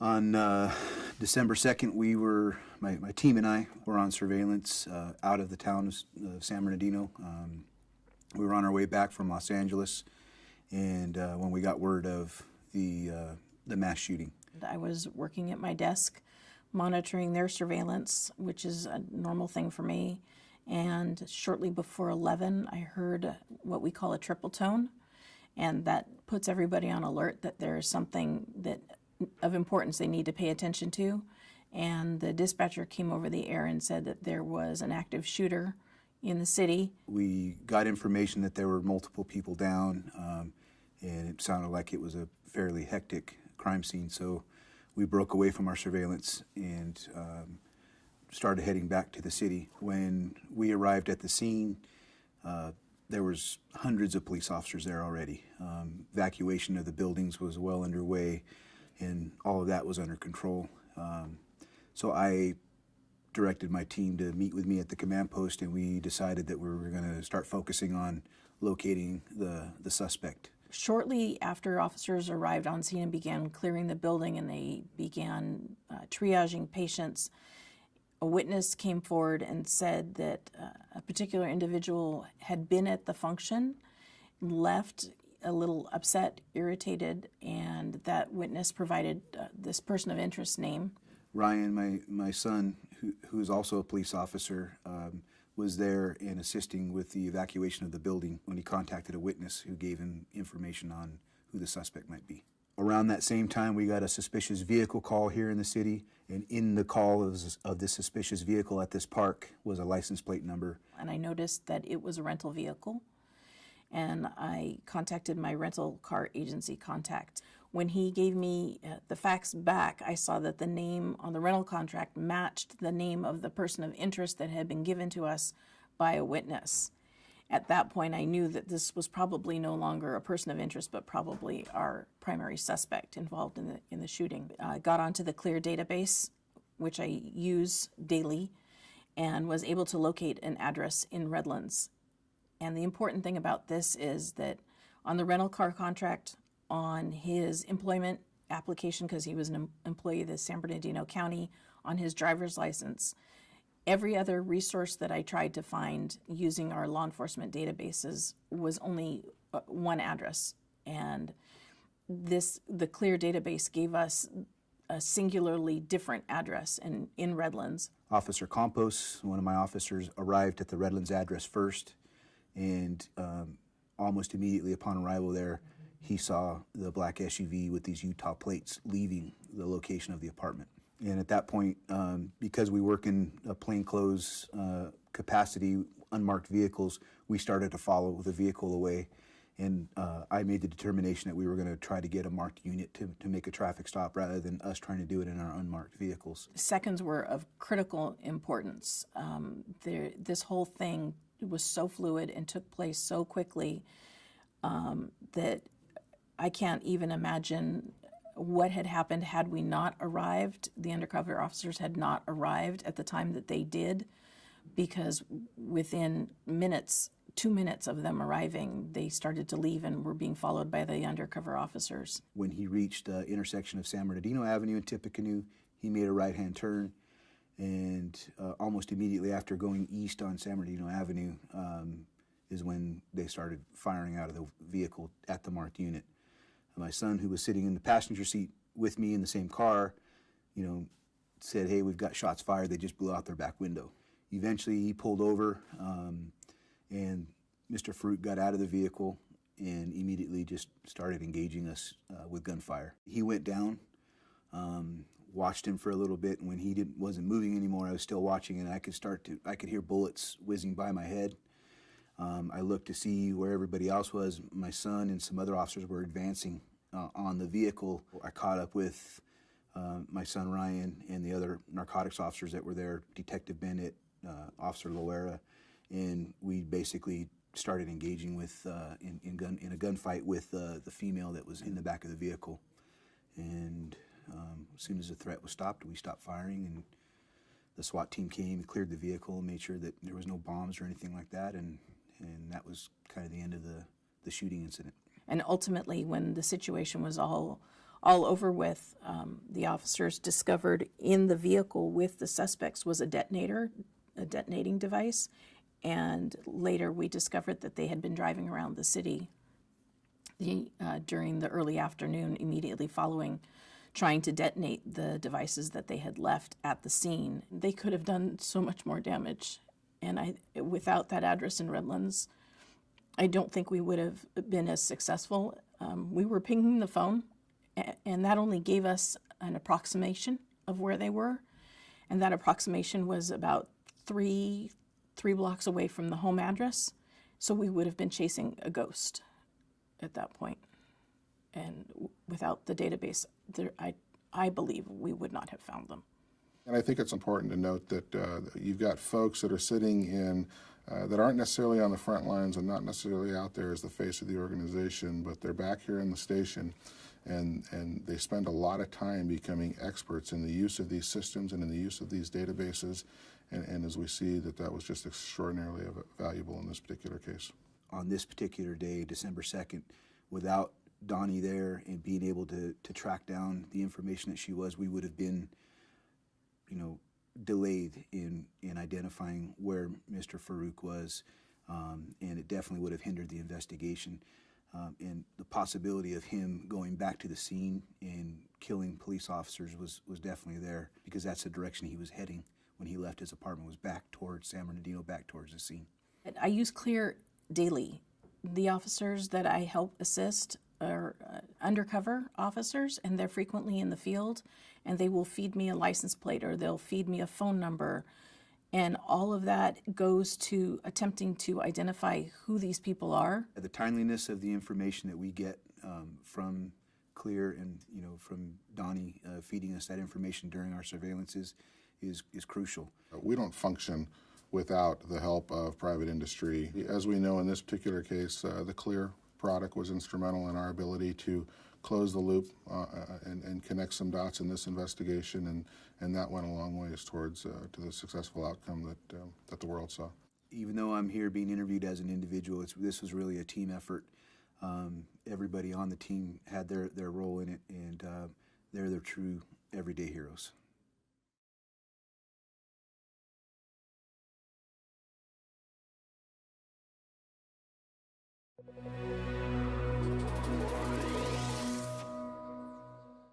On December 2nd, my team and I were on surveillance out of the town of San Bernardino. We were on our way back from Los Angeles, and when we got word of the mass shooting. I was working at my desk, monitoring their surveillance, which is a normal thing for me. And shortly before 11, I heard what we call a triple tone, and that puts everybody on alert that there's something that of importance they need to pay attention to. And the dispatcher came over the air and said that there was an active shooter in the city. We got information that there were multiple people down, and it sounded like it was a fairly hectic crime scene. So we broke away from our surveillance and started heading back to the city. When we arrived at the scene, there was hundreds of police officers there already. Evacuation of the buildings was well underway, and all of that was under control. So I directed my team to meet with me at the command post, and we decided that we were going to start focusing on locating the suspect. Shortly after officers arrived on scene and began clearing the building and they began triaging patients, a witness came forward and said that a particular individual had been at the function, left a little upset, irritated, and that witness provided this person of interest name. Ryan, my son, who's also a police officer, was there and assisting with the evacuation of the building when he contacted a witness who gave him information on who the suspect might be. Around that same time, we got a suspicious vehicle call here in the city, and in the call of this suspicious vehicle at this park was a license plate number. And I noticed that it was a rental vehicle, and I contacted my rental car agency contact. When he gave me the facts back, I saw that the name on the rental contract matched the name of the person of interest that had been given to us by a witness. At that point, I knew that this was probably no longer a person of interest, but probably our primary suspect involved in the shooting. I got onto the CLEAR database, which I use daily, and was able to locate an address in Redlands. And the important thing about this is that on the rental car contract, on his employment application, because he was an employee of the San Bernardino County, on his driver's license, every other resource that I tried to find using our law enforcement databases was only one address. And the CLEAR database gave us a singularly different address in Redlands. Officer Campos, one of my officers, arrived at the Redlands address first, and almost immediately upon arrival there, he saw the black SUV with these Utah plates leaving the location of the apartment. And at that point, because we work in a plainclothes capacity, unmarked vehicles, we started to follow the vehicle away. And I made the determination that we were going to try to get a marked unit to make a traffic stop rather than us trying to do it in our unmarked vehicles. Seconds were of critical importance. This whole thing was so fluid and took place so quickly that I can't even imagine what had happened had we not arrived. The undercover officers had not arrived at the time that they did, because within minutes, 2 minutes of them arriving, they started to leave and were being followed by the undercover officers. When he reached the intersection of San Bernardino Avenue and Tippecanoe, he made a right-hand turn, and almost immediately after going east on San Bernardino Avenue is when they started firing out of the vehicle at the marked unit. My son, who was sitting in the passenger seat with me in the same car, said, "Hey, we've got shots fired. They just blew out their back window." Eventually, he pulled over, and Mr. Fruit got out of the vehicle and immediately just started engaging us with gunfire. He went down, watched him for a little bit, and when he wasn't moving anymore, I was still watching, and I could hear bullets whizzing by my head. I looked to see where everybody else was. My son and some other officers were advancing on the vehicle. I caught up with my son Ryan and the other narcotics officers that were there, Detective Bennett, Officer Loera, and we basically started engaging with in a gunfight with the female that was in the back of the vehicle. And as soon as the threat was stopped, we stopped firing, and the SWAT team came and cleared the vehicle and made sure that there was no bombs or anything like that, and that was kind of the end of the shooting incident. And ultimately, when the situation was all all over with, the officers discovered in the vehicle with the suspects was a detonating device. And later we discovered that they had been driving around the city during the early afternoon immediately following, trying to detonate the devices that they had left at the scene. They could have done so much more damage. And without that address in Redlands, I don't think we would have been as successful. We were pinging the phone, and that only gave us an approximation of where they were. And that approximation was about three blocks away from the home address. So we would have been chasing a ghost at that point. And without the database, I believe we would not have found them. And I think it's important to note that you've got folks that are sitting in, that aren't necessarily on the front lines and not necessarily out there as the face of the organization, but they're back here in the station, and they spend a lot of time becoming experts in the use of these systems and in the use of these databases. And as we see, that was just extraordinarily valuable in this particular case. On this particular day, December 2nd, without DAANI there and being able to track down the information that she was, we would have been, delayed in identifying where Mr. Farouk was, and it definitely would have hindered the investigation. And the possibility of him going back to the scene and killing police officers was definitely there, because that's the direction he was heading when he left his apartment, was back towards San Bernardino, back towards the scene. I use Clear daily. The officers that I help assist are undercover officers, and they're frequently in the field, and they will feed me a license plate or they'll feed me a phone number, and all of that goes to attempting to identify who these people are. The timeliness of the information that we get from Clear and from DAANI feeding us that information during our surveillances is crucial. We don't function without the help of private industry. As we know in this particular case, the Clear product was instrumental in our ability to close the loop and connect some dots in this investigation, and that went a long ways towards to the successful outcome that the world saw. Even though I'm here being interviewed as an individual, this was really a team effort. Everybody on the team had their role in it, and they're the true everyday heroes.